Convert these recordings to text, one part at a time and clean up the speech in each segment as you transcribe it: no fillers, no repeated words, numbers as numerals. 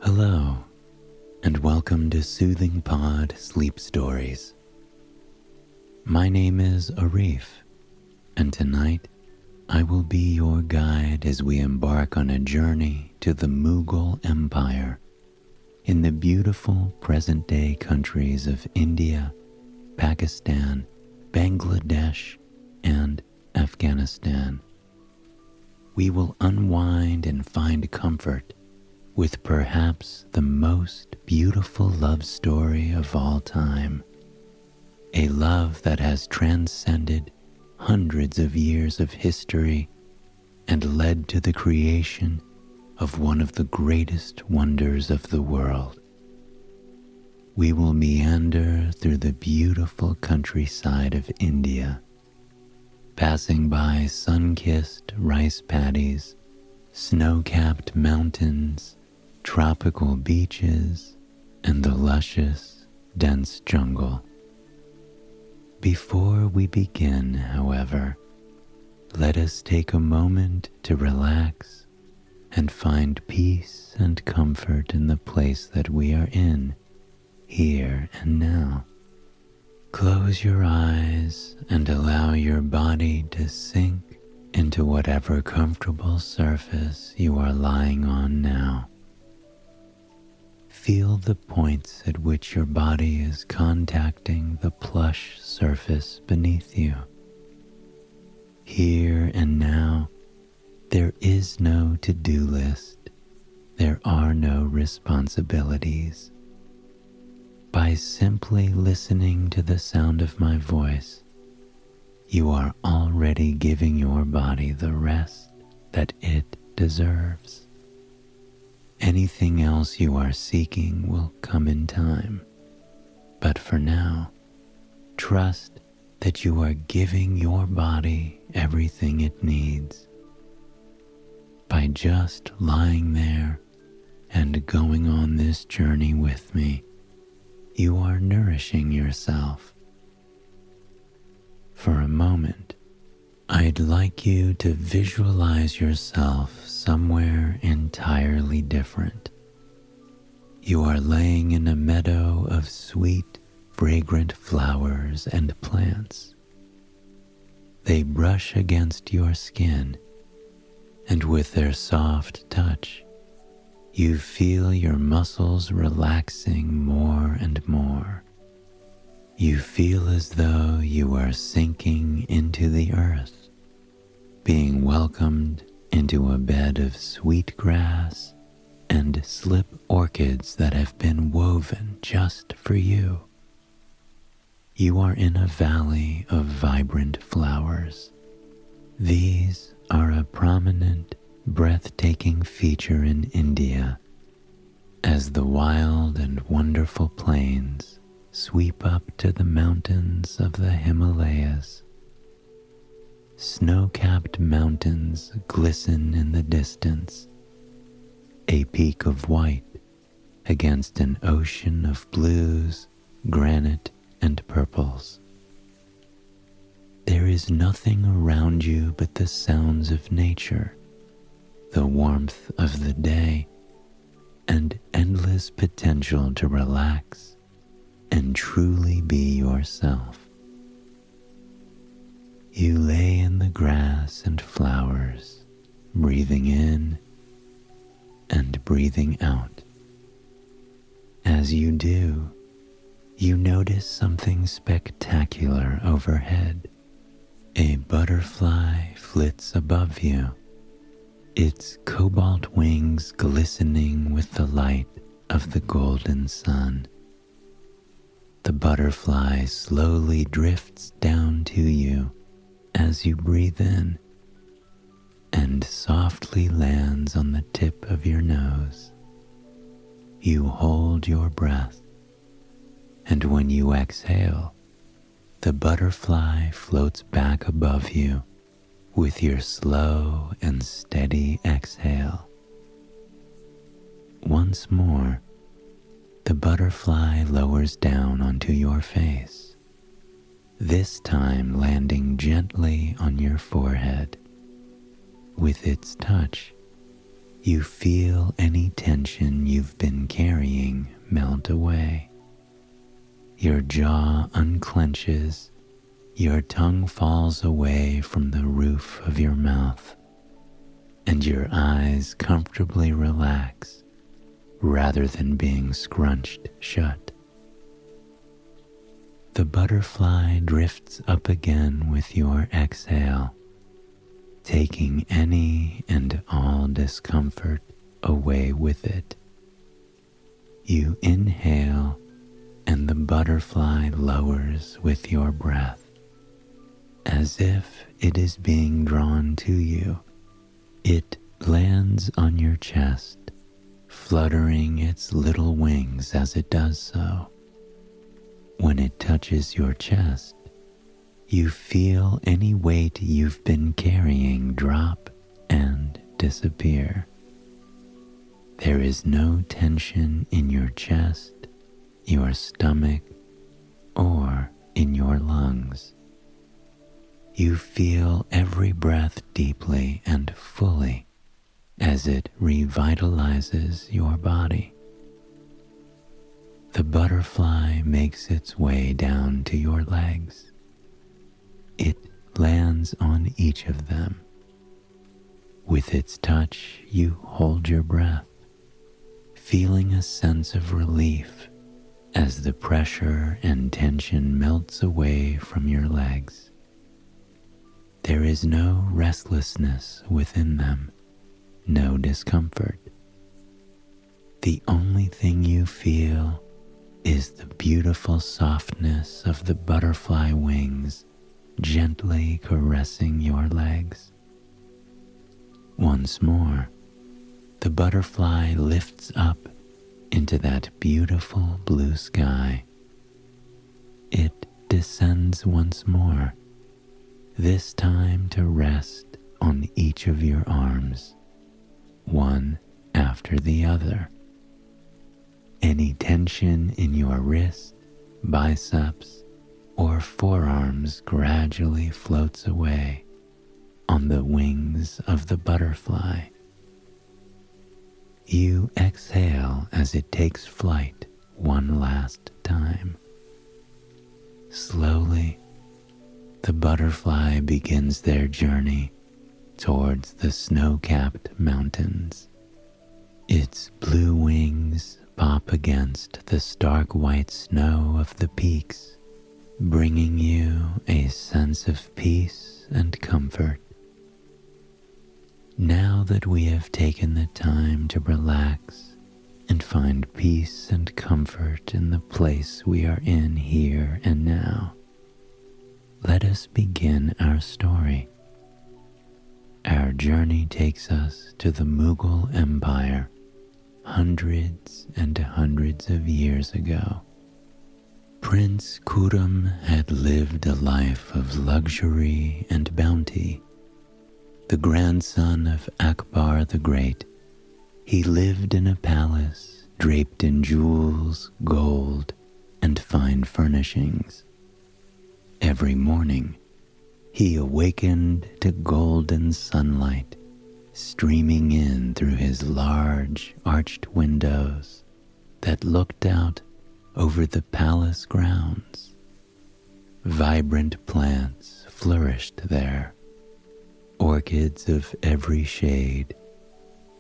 Hello, and welcome to Soothing Pod Sleep Stories. My name is Arif, and tonight I will be your guide as we embark on a journey to the Mughal Empire in the beautiful present-day countries of India, Pakistan, Bangladesh, and Afghanistan. We will unwind and find comfort with perhaps the most beautiful love story of all time, a love that has transcended hundreds of years of history and led to the creation of one of the greatest wonders of the world. We will meander through the beautiful countryside of India, passing by sun-kissed rice paddies, snow-capped mountains, tropical beaches, and the luscious, dense jungle. Before we begin, however, let us take a moment to relax and find peace and comfort in the place that we are in, here and now. Close your eyes and allow your body to sink into whatever comfortable surface you are lying on now. Feel the points at which your body is contacting the plush surface beneath you. Here and now, there is no to-do list. There are no responsibilities. By simply listening to the sound of my voice, you are already giving your body the rest that it deserves. Anything else you are seeking will come in time, but for now, trust that you are giving your body everything it needs. By just lying there and going on this journey with me, you are nourishing yourself. For a moment, I'd like you to visualize yourself somewhere entirely different. You are laying in a meadow of sweet, fragrant flowers and plants. They brush against your skin, and with their soft touch, you feel your muscles relaxing more and more. You feel as though you are sinking into the earth, being welcomed into a bed of sweet grass and slip orchids that have been woven just for you. You are in a valley of vibrant flowers. These are a prominent, breathtaking feature in India, as the wild and wonderful plains sweep up to the mountains of the Himalayas. Snow-capped mountains glisten in the distance, a peak of white against an ocean of blues, granite, and purples. There is nothing around you but the sounds of nature, the warmth of the day, and endless potential to relax and truly be yourself. You lay in the grass and flowers, breathing in and breathing out. As you do, you notice something spectacular overhead. A butterfly flits above you, its cobalt wings glistening with the light of the golden sun. The butterfly slowly drifts down to you as you breathe in and softly lands on the tip of your nose. You hold your breath, and when you exhale, the butterfly floats back above you with your slow and steady exhale. Once more, the butterfly lowers down onto your face, this time landing gently on your forehead. With its touch, You feel any tension you've been carrying melt away. Your jaw unclenches, your tongue falls away from the roof of your mouth, and your eyes comfortably relax rather than being scrunched shut. The butterfly drifts up again with your exhale, taking any and all discomfort away with it. You inhale, and the butterfly lowers with your breath, as if it is being drawn to you. It lands on your chest, fluttering its little wings as it does so. When it touches your chest, you feel any weight you've been carrying drop and disappear. There is no tension in your chest, your stomach, or in your lungs. You feel every breath deeply and fully as it revitalizes your body. The butterfly makes its way down to your legs. It lands on each of them. With its touch, you hold your breath, feeling a sense of relief as the pressure and tension melts away from your legs. There is no restlessness within them, no discomfort. The only thing you feel is the beautiful softness of the butterfly wings gently caressing your legs. Once more, the butterfly lifts up into that beautiful blue sky. It descends once more, this time to rest on each of your arms, one after the other. Any tension in your wrist, biceps, or forearms gradually floats away on the wings of the butterfly. You exhale as it takes flight one last time. Slowly, the butterfly begins their journey towards the snow-capped mountains. Its blue wings pop against the stark white snow of the peaks, bringing you a sense of peace and comfort. Now that we have taken the time to relax and find peace and comfort in the place we are in here and now, let us begin our story. Our journey takes us to the Mughal Empire hundreds and hundreds of years ago. Prince Khurram had lived a life of luxury and bounty. The grandson of Akbar the Great, he lived in a palace draped in jewels, gold, and fine furnishings. Every morning, he awakened to golden sunlight streaming in through his large arched windows that looked out over the palace grounds. Vibrant plants flourished there, orchids of every shade,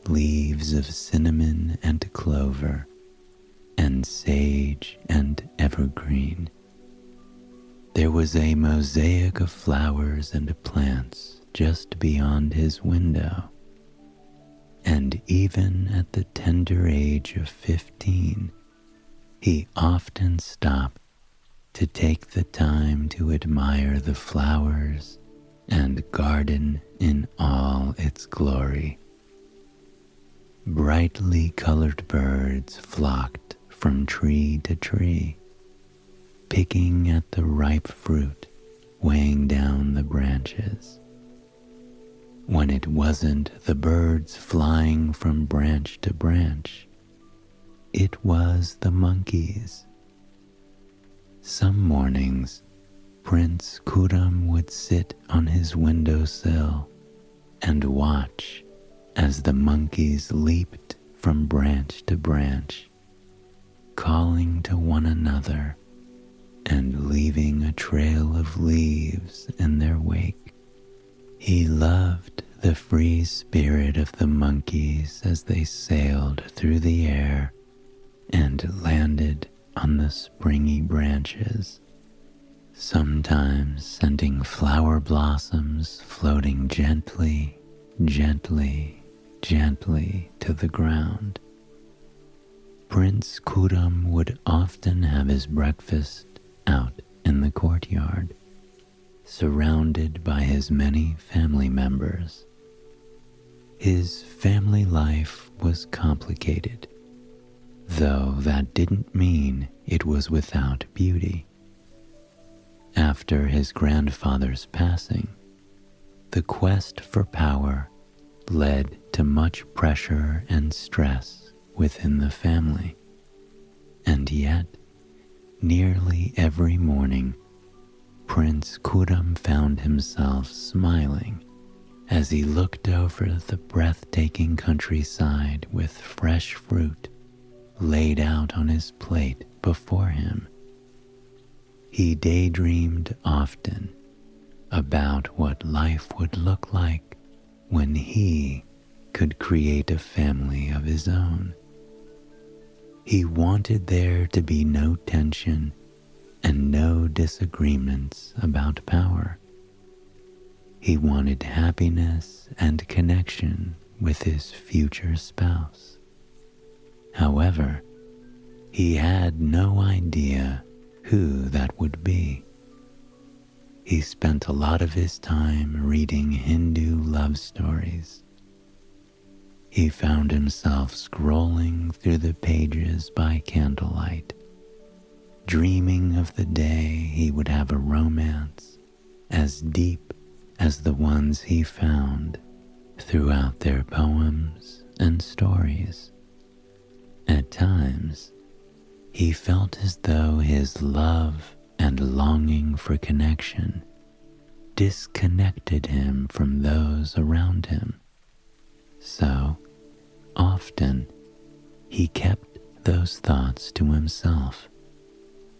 leaves of cinnamon and clover, and sage and evergreen. There was a mosaic of flowers and plants just beyond his window, and even at the tender age of 15, he often stopped to take the time to admire the flowers and garden in all its glory. Brightly colored birds flocked from tree to tree, picking at the ripe fruit weighing down the branches. When it wasn't the birds flying from branch to branch, it was the monkeys. Some mornings, Prince Khurram would sit on his windowsill and watch as the monkeys leaped from branch to branch, calling to one another and leaving a trail of leaves in their wake. He loved the free spirit of the monkeys as they sailed through the air and landed on the springy branches, sometimes sending flower blossoms floating gently, gently, gently to the ground. Prince Khurram would often have his breakfast out in the courtyard, surrounded by his many family members. His family life was complicated, though that didn't mean it was without beauty. After his grandfather's passing, the quest for power led to much pressure and stress within the family, and yet, nearly every morning, Prince Khurram found himself smiling as he looked over the breathtaking countryside with fresh fruit laid out on his plate before him. He daydreamed often about what life would look like when he could create a family of his own. He wanted there to be no tension and no disagreements about power. He wanted happiness and connection with his future spouse. However, he had no idea who that would be. He spent a lot of his time reading Hindu love stories. He found himself scrolling through the pages by candlelight, dreaming of the day he would have a romance as deep as the ones he found throughout their poems and stories. At times, he felt as though his love and longing for connection disconnected him from those around him. So, often, he kept those thoughts to himself.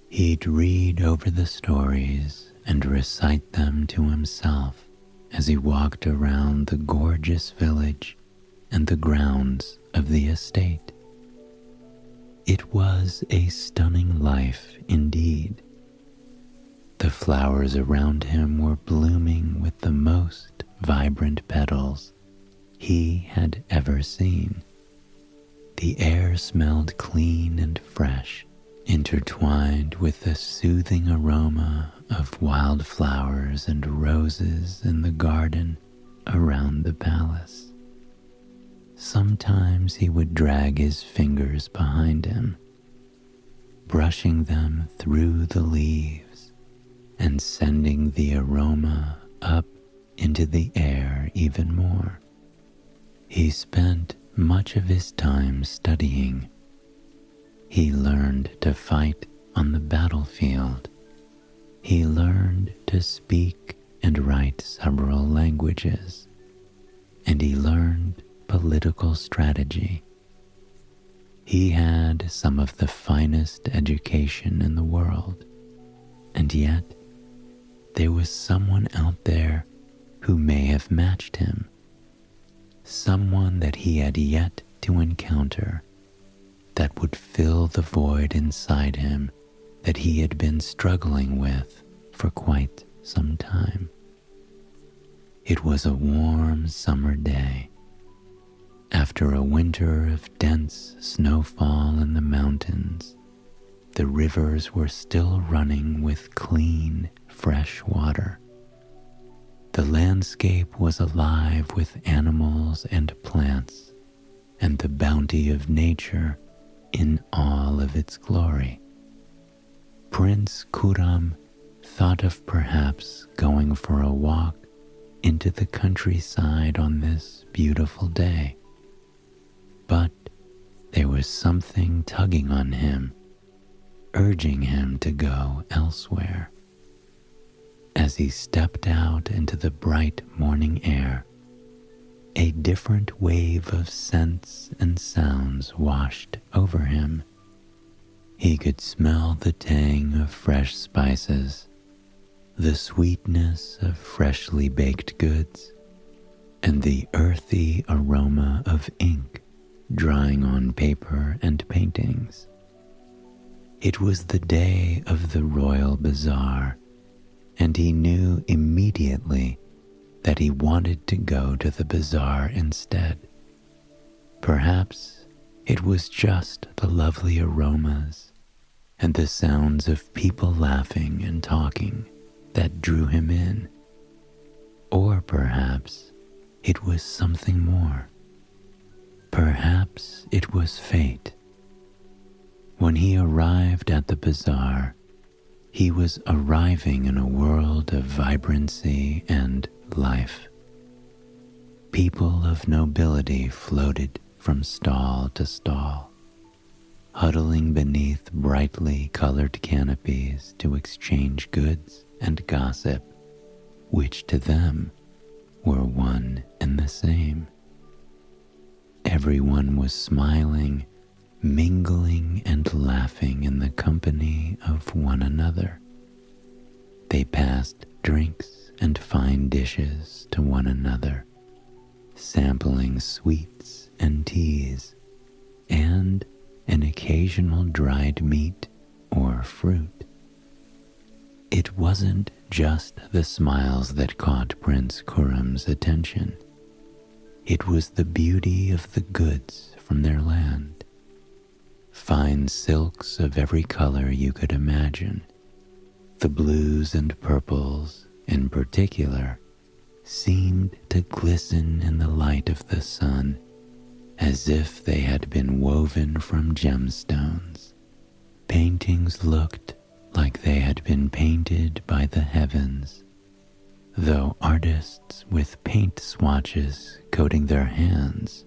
He'd read over the stories and recite them to himself as he walked around the gorgeous village and the grounds of the estate. It was a stunning life indeed. The flowers around him were blooming with the most vibrant petals he had ever seen. The air smelled clean and fresh, intertwined with the soothing aroma of wildflowers and roses in the garden around the palace. Sometimes he would drag his fingers behind him, brushing them through the leaves and sending the aroma up into the air even more. He spent much of his time studying. He learned to fight on the battlefield. He learned to speak and write several languages, and he learned political strategy. He had some of the finest education in the world, and yet there was someone out there who may have matched him, someone that he had yet to encounter that would fill the void inside him that he had been struggling with for quite some time. It was a warm summer day. After a winter of dense snowfall in the mountains, the rivers were still running with clean, fresh water. The landscape was alive with animals and plants, and the bounty of nature in all of its glory. Prince Khurram thought of perhaps going for a walk into the countryside on this beautiful day. But there was something tugging on him, urging him to go elsewhere. As he stepped out into the bright morning air, a different wave of scents and sounds washed over him. He could smell the tang of fresh spices, the sweetness of freshly baked goods, and the earthy aroma of ink drying on paper and paintings. It was the day of the royal bazaar, and he knew immediately that he wanted to go to the bazaar instead. Perhaps it was just the lovely aromas and the sounds of people laughing and talking that drew him in. Or perhaps it was something more. Perhaps it was fate. When he arrived at the bazaar, he was arriving in a world of vibrancy and life. People of nobility floated from stall to stall, huddling beneath brightly colored canopies to exchange goods and gossip, which to them were one and the same. Everyone was smiling, mingling and laughing in the company of one another. They passed drinks and fine dishes to one another, sampling sweets and teas, and an occasional dried meat or fruit. It wasn't just the smiles that caught Prince Khurram's attention. It was the beauty of the goods from their land. Fine silks of every color you could imagine. The blues and purples, in particular, seemed to glisten in the light of the sun as if they had been woven from gemstones. Paintings looked like they had been painted by the heavens, though artists with paint swatches coating their hands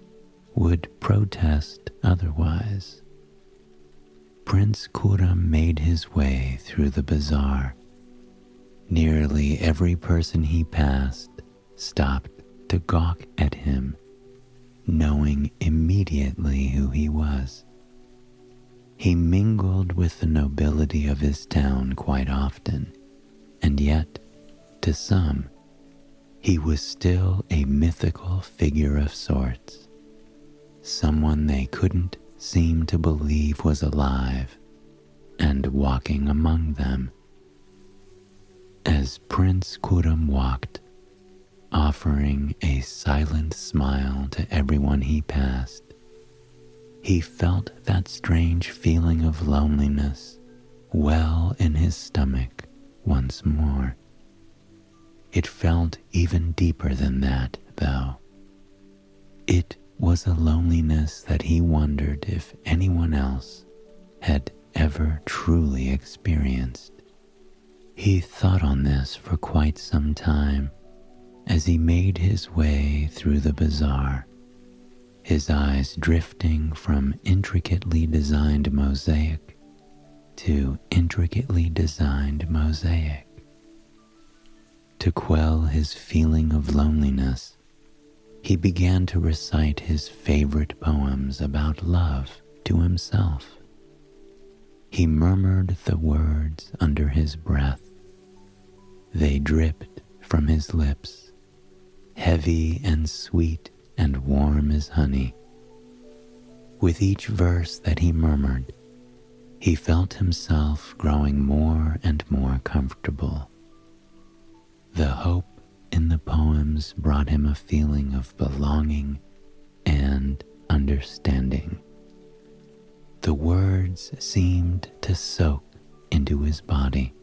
would protest otherwise. Prince Khurram made his way through the bazaar. Nearly every person he passed stopped to gawk at him, knowing immediately who he was. He mingled with the nobility of his town quite often, and yet, to some, he was still a mythical figure of sorts, someone they couldn't seem to believe was alive and walking among them. As Prince Khurram walked, offering a silent smile to everyone he passed, he felt that strange feeling of loneliness well in his stomach once more. It felt even deeper than that, though. It was a loneliness that he wondered if anyone else had ever truly experienced. He thought on this for quite some time as he made his way through the bazaar, his eyes drifting from intricately designed mosaic to intricately designed mosaic. To quell his feeling of loneliness, he began to recite his favorite poems about love to himself. He murmured the words under his breath. They dripped from his lips, heavy and sweet and warm as honey. With each verse that he murmured, he felt himself growing more and more comfortable. The hope in the poems brought him a feeling of belonging and understanding. The words seemed to soak into his body,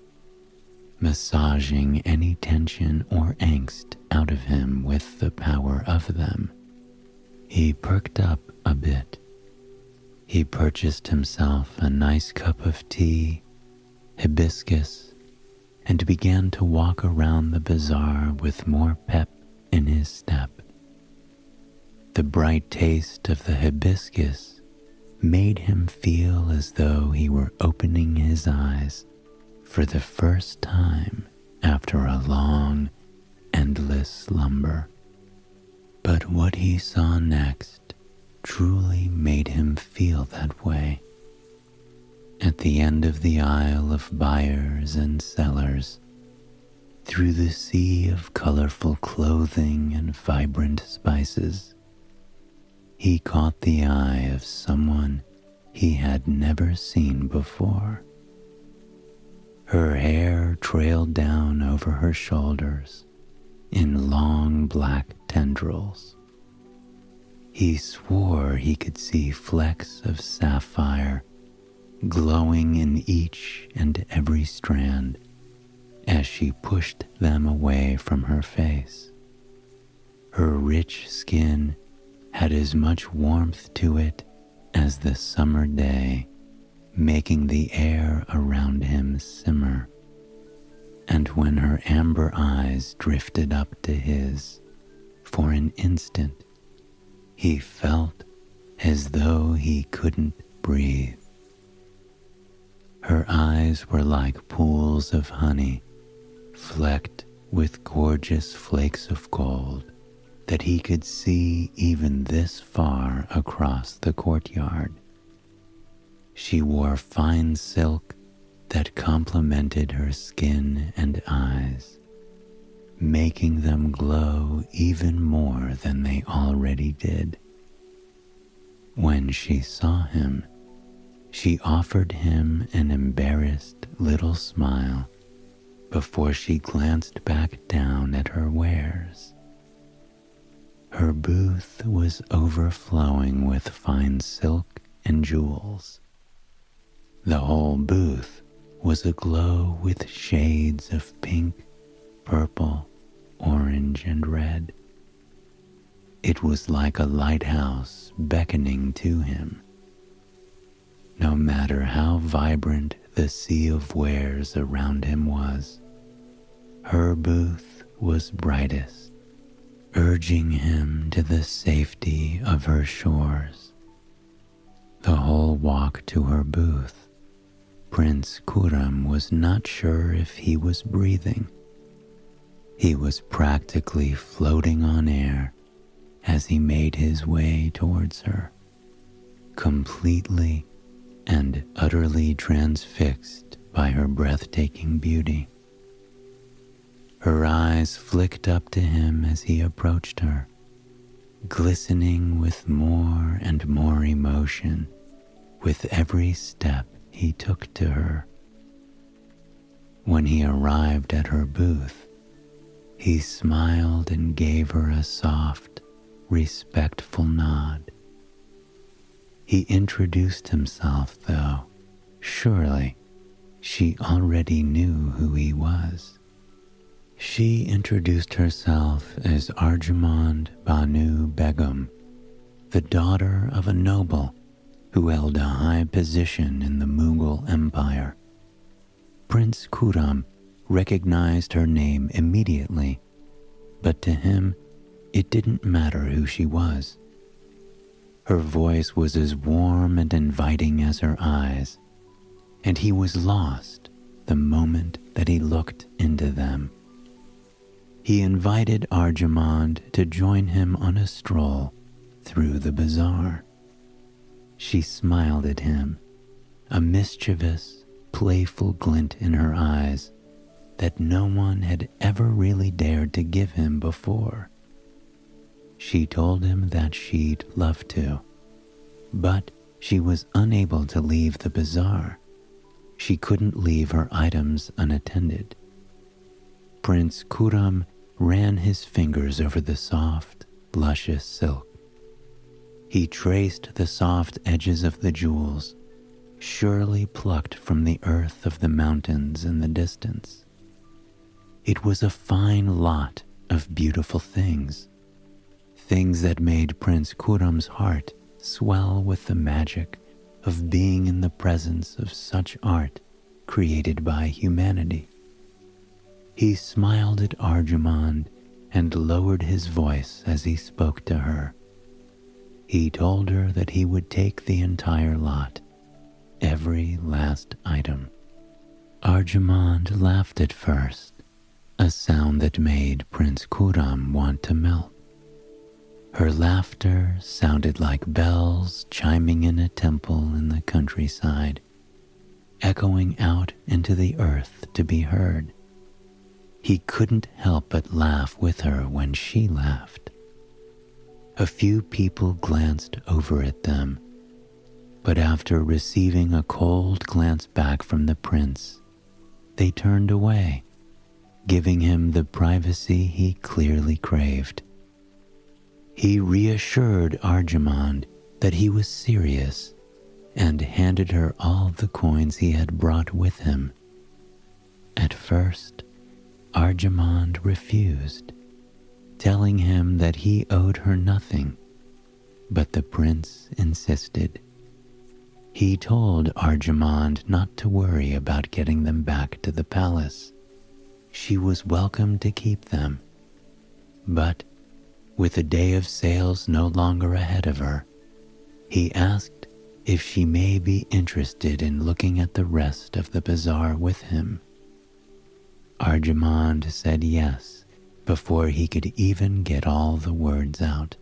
massaging any tension or angst out of him with the power of them. He perked up a bit. He purchased himself a nice cup of tea, hibiscus, and began to walk around the bazaar with more pep in his step. The bright taste of the hibiscus made him feel as though he were opening his eyes for the first time after a long, endless slumber. But what he saw next truly made him feel that way. At the end of the aisle of buyers and sellers, through the sea of colorful clothing and vibrant spices, he caught the eye of someone he had never seen before. Her hair trailed down over her shoulders in long black tendrils. He swore he could see flecks of sapphire glowing in each and every strand as she pushed them away from her face. Her rich skin had as much warmth to it as the summer day, making the air around him simmer. And when her amber eyes drifted up to his, for an instant, he felt as though he couldn't breathe. Her eyes were like pools of honey, flecked with gorgeous flakes of gold that he could see even this far across the courtyard. She wore fine silk that complemented her skin and eyes, making them glow even more than they already did. When she saw him, she offered him an embarrassed little smile before she glanced back down at her wares. Her booth was overflowing with fine silk and jewels. The whole booth was aglow with shades of pink, purple, orange, and red. It was like a lighthouse beckoning to him. No matter how vibrant the sea of wares around him was, her booth was brightest, urging him to the safety of her shores. The whole walk to her booth, Prince Khurram was not sure if he was breathing. He was practically floating on air as he made his way towards her, completely and utterly transfixed by her breathtaking beauty. Her eyes flicked up to him as he approached her, glistening with more and more emotion with every step he took to her. When he arrived at her booth, he smiled and gave her a soft, respectful nod. He introduced himself, though surely she already knew who he was. She introduced herself as Arjumand Banu Begum, the daughter of a noble who held a high position in the Mughal Empire. Prince Khurram recognized her name immediately, but to him it didn't matter who she was. Her voice was as warm and inviting as her eyes, and he was lost the moment that he looked into them. He invited Arjumand to join him on a stroll through the bazaar. She smiled at him, a mischievous, playful glint in her eyes that no one had ever really dared to give him before. She told him that she'd love to, but she was unable to leave the bazaar. She couldn't leave her items unattended. Prince Khurram ran his fingers over the soft, luscious silk. He traced the soft edges of the jewels, surely plucked from the earth of the mountains in the distance. It was a fine lot of beautiful things, things that made Prince Khurram's heart swell with the magic of being in the presence of such art created by humanity. He smiled at Arjumand and lowered his voice as he spoke to her. He told her that he would take the entire lot, every last item. Arjumand laughed at first, a sound that made Prince Khurram want to melt. Her laughter sounded like bells chiming in a temple in the countryside, echoing out into the earth to be heard. He couldn't help but laugh with her when she laughed. A few people glanced over at them, but after receiving a cold glance back from the prince, they turned away, giving him the privacy he clearly craved. He reassured Arjamand that he was serious and handed her all the coins he had brought with him. At first, Arjamand refused, telling him that he owed her nothing, but the prince insisted. He told Arjamand not to worry about getting them back to the palace. She was welcome to keep them. But, with the day of sales no longer ahead of her, he asked if she may be interested in looking at the rest of the bazaar with him. Arjamand said yes before he could even get all the words out.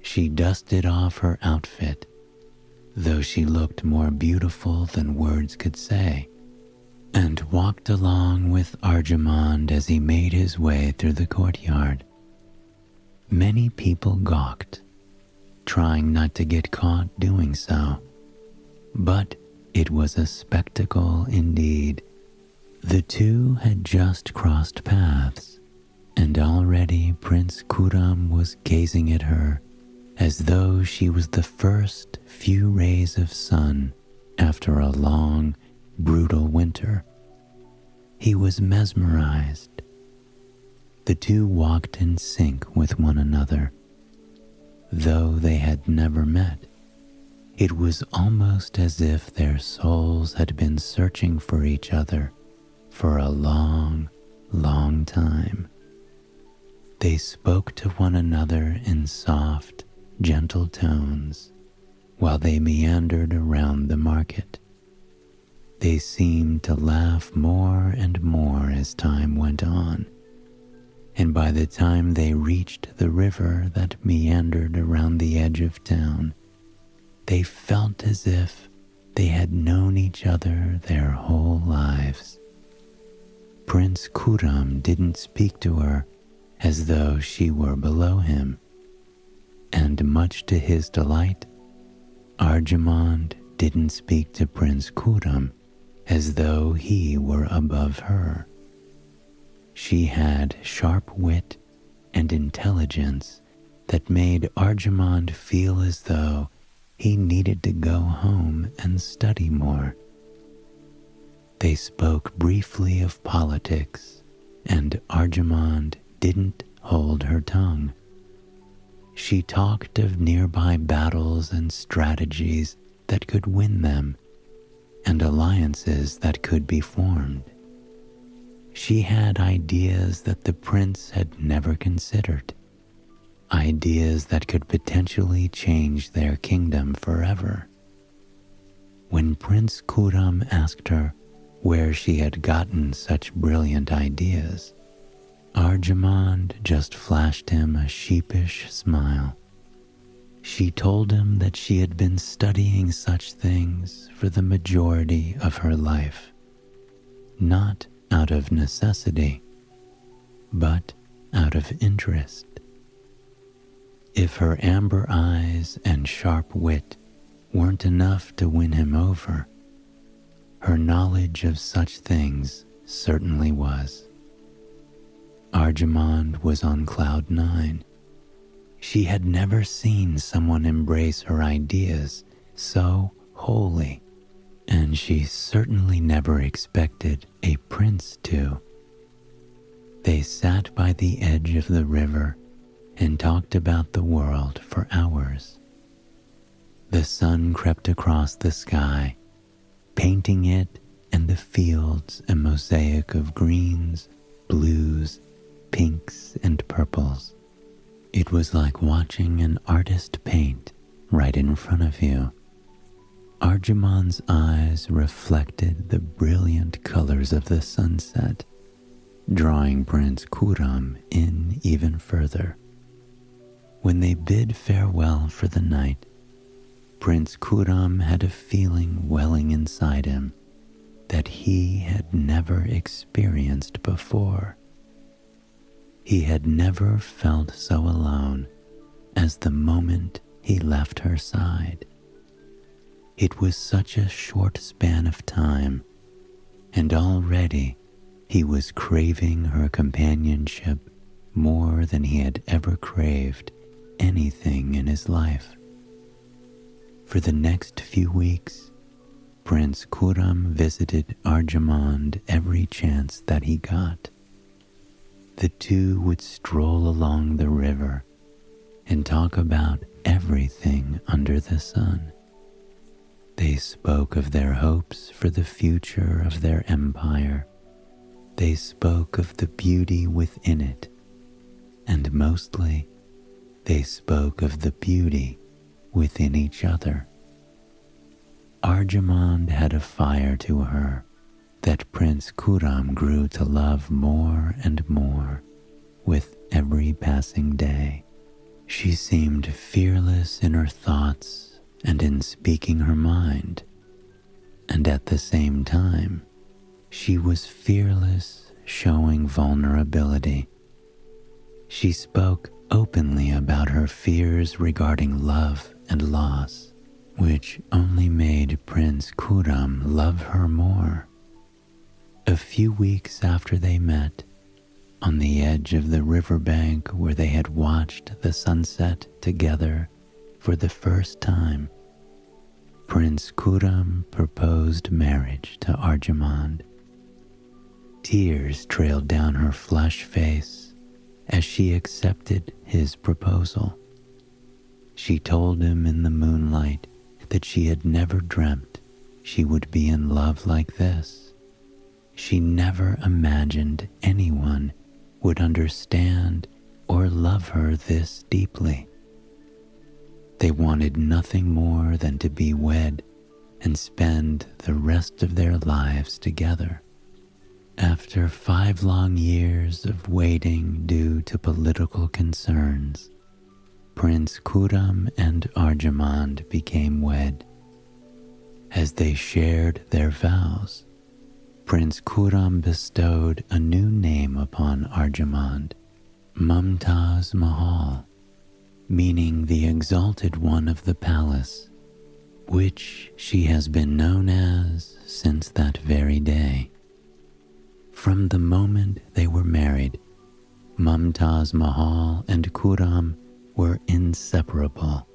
She dusted off her outfit, though she looked more beautiful than words could say, and walked along with Arjamand as he made his way through the courtyard. Many people gawked, trying not to get caught doing so, but it was a spectacle indeed. The two had just crossed paths, and already Prince Khurram was gazing at her as though she was the first few rays of sun after a long, brutal winter. He was mesmerized. The two walked in sync with one another. Though they had never met, it was almost as if their souls had been searching for each other for a long, long time. They spoke to one another in soft, gentle tones while they meandered around the market. They seemed to laugh more and more as time went on, and by the time they reached the river that meandered around the edge of town, they felt as if they had known each other their whole lives. Prince Khurram didn't speak to her as though she were below him, and much to his delight, Arjamand didn't speak to Prince Khurram as though he were above her. She had sharp wit and intelligence that made Arjamand feel as though he needed to go home and study more. They spoke briefly of politics, and Arjamand didn't hold her tongue. She talked of nearby battles and strategies that could win them, and alliances that could be formed. She had ideas that the prince had never considered, ideas that could potentially change their kingdom forever. When Prince Khurram asked her where she had gotten such brilliant ideas, Arjamand just flashed him a sheepish smile. She told him that she had been studying such things for the majority of her life, not out of necessity, but out of interest. If her amber eyes and sharp wit weren't enough to win him over, her knowledge of such things certainly was. Arjamand was on cloud 9. She had never seen someone embrace her ideas so wholly, and she certainly never expected a prince to. They sat by the edge of the river and talked about the world for hours. The sun crept across the sky, painting it and the fields a mosaic of greens, blues, pinks, and purples. It was like watching an artist paint right in front of you. Arjamand's eyes reflected the brilliant colors of the sunset, drawing Prince Khurram in even further. When they bid farewell for the night, Prince Khurram had a feeling welling inside him that he had never experienced before. He had never felt so alone as the moment he left her side. It was such a short span of time, and already he was craving her companionship more than he had ever craved anything in his life. For the next few weeks, Prince Khurram visited Arjamand every chance that he got. The two would stroll along the river and talk about everything under the sun. They spoke of their hopes for the future of their empire. They spoke of the beauty within it, and mostly they spoke of the beauty within each other. Arjamand had a fire to her that Prince Khurram grew to love more and more with every passing day. She seemed fearless in her thoughts and in speaking her mind, and at the same time, she was fearless showing vulnerability. She spoke openly about her fears regarding love and loss, which only made Prince Khurram love her more. A few weeks after they met, on the edge of the riverbank where they had watched the sunset together for the first time, Prince Khurram proposed marriage to Arjamand. Tears trailed down her flushed face as she accepted his proposal. She told him in the moonlight that she had never dreamt she would be in love like this. She never imagined anyone would understand or love her this deeply. They wanted nothing more than to be wed and spend the rest of their lives together. After 5 long years of waiting due to political concerns, Prince Khurram and Arjamand became wed. As they shared their vows, Prince Khurram bestowed a new name upon Arjamand, Mumtaz Mahal, meaning the exalted one of the palace, which she has been known as since that very day. From the moment they were married, Mumtaz Mahal and Khurram were inseparable.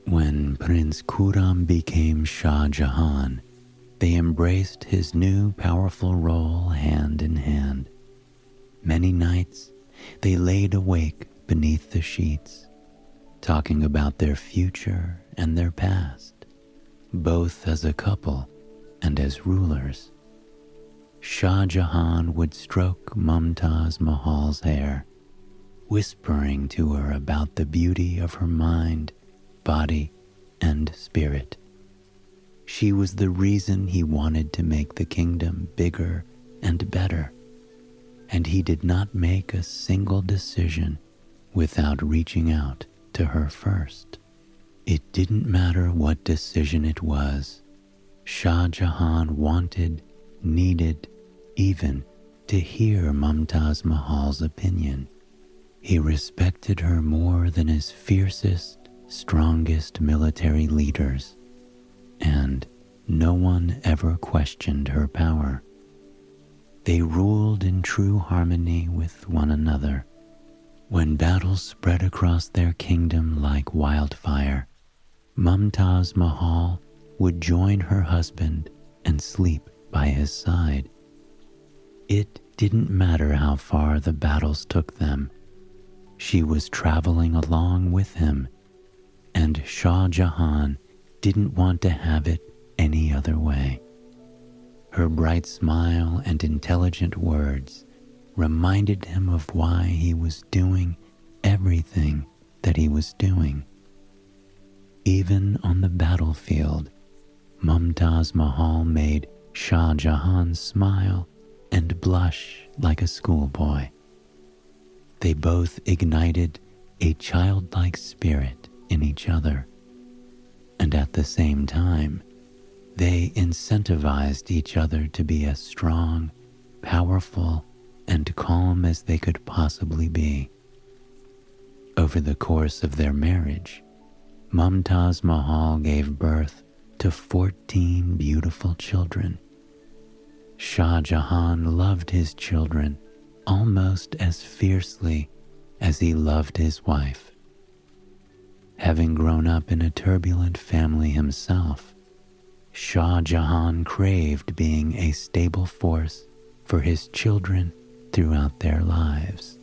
When Prince Khurram became Shah Jahan, they embraced his new powerful role hand in hand. Many nights they laid awake beneath the sheets, talking about their future and their past, both as a couple and as rulers. Shah Jahan would stroke Mumtaz Mahal's hair, whispering to her about the beauty of her mind, body, and spirit. She was the reason he wanted to make the kingdom bigger and better, and he did not make a single decision without reaching out to her first. It didn't matter what decision it was. Shah Jahan wanted, needed, even to hear Mumtaz Mahal's opinion. He respected her more than his fiercest, strongest military leaders, and no one ever questioned her power. They ruled in true harmony with one another. When battles spread across their kingdom like wildfire, Mumtaz Mahal would join her husband and sleep by his side. It didn't matter how far the battles took them. She was traveling along with him, and Shah Jahan didn't want to have it any other way. Her bright smile and intelligent words reminded him of why he was doing everything that he was doing. Even on the battlefield, Mumtaz Mahal made Shah Jahan smile and blush like a schoolboy. They both ignited a childlike spirit in each other, and at the same time, they incentivized each other to be as strong, powerful, and calm as they could possibly be. Over the course of their marriage, Mumtaz Mahal gave birth to 14 beautiful children. Shah Jahan loved his children almost as fiercely as he loved his wife. Having grown up in a turbulent family himself, Shah Jahan craved being a stable force for his children throughout their lives.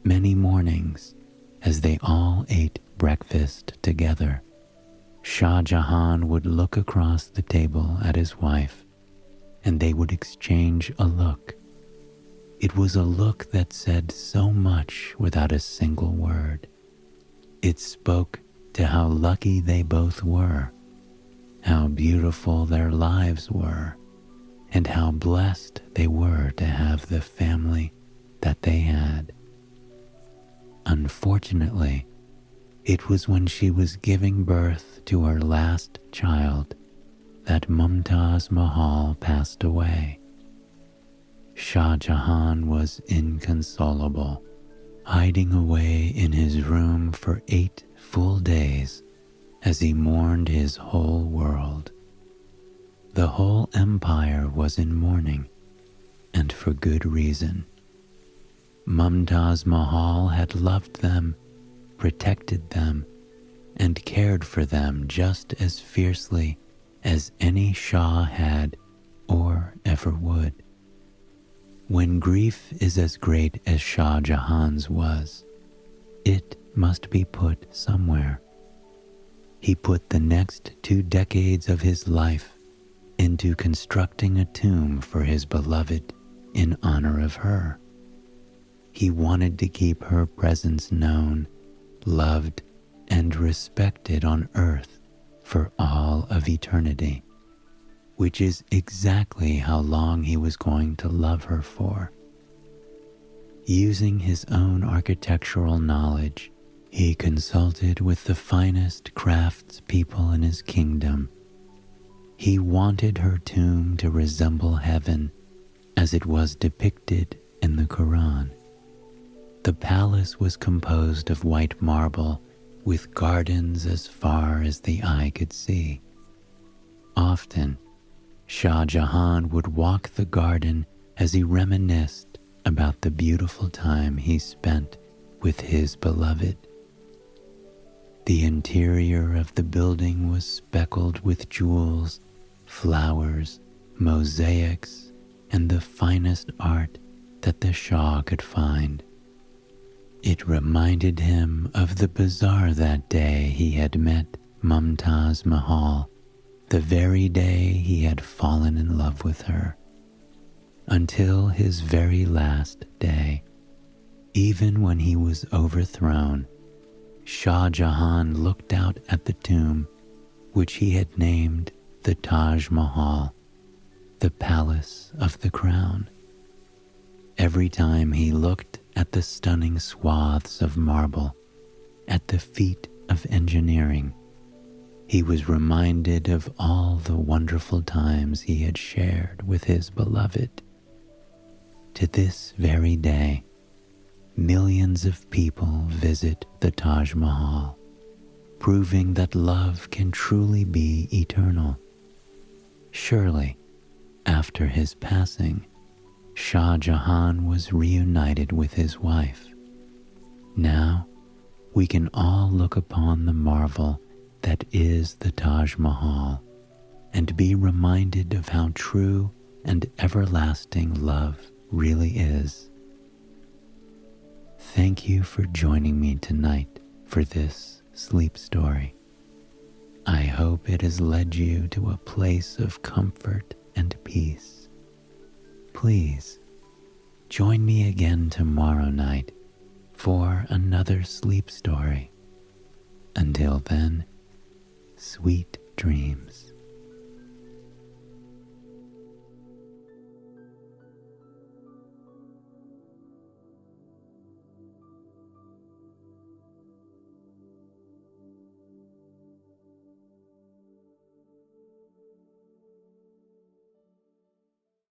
Many mornings, as they all ate breakfast together, Shah Jahan would look across the table at his wife, and they would exchange a look. It was a look that said so much without a single word. It spoke to how lucky they both were, how beautiful their lives were, and how blessed they were to have the family that they had. Unfortunately, it was when she was giving birth to her last child that Mumtaz Mahal passed away. Shah Jahan was inconsolable, hiding away in his room for 8 full days as he mourned his whole world. The whole empire was in mourning, and for good reason. Mumtaz Mahal had loved them, protected them, and cared for them just as fiercely as any Shah had or ever would. When grief is as great as Shah Jahan's was, it must be put somewhere. He put the next 2 decades of his life into constructing a tomb for his beloved in honor of her. He wanted to keep her presence known, loved, and respected on earth for all of eternity, which is exactly how long he was going to love her for. Using his own architectural knowledge, he consulted with the finest craftspeople in his kingdom. He wanted her tomb to resemble heaven as it was depicted in the Quran. The palace was composed of white marble with gardens as far as the eye could see. Often, Shah Jahan would walk the garden as he reminisced about the beautiful time he spent with his beloved. The interior of the building was speckled with jewels, flowers, mosaics, and the finest art that the Shah could find. It reminded him of the bazaar that day he had met Mumtaz Mahal, the very day he had fallen in love with her. Until his very last day, even when he was overthrown, Shah Jahan looked out at the tomb, which he had named the Taj Mahal, the palace of the crown. Every time he looked at the stunning swaths of marble, at the feat of engineering, he was reminded of all the wonderful times he had shared with his beloved. To this very day, millions of people visit the Taj Mahal, proving that love can truly be eternal. Surely, after his passing, Shah Jahan was reunited with his wife. Now, we can all look upon the marvel that is the Taj Mahal and be reminded of how true and everlasting love really is. Thank you for joining me tonight for this sleep story. I hope it has led you to a place of comfort and peace. Please join me again tomorrow night for another sleep story. Until then, sweet dreams.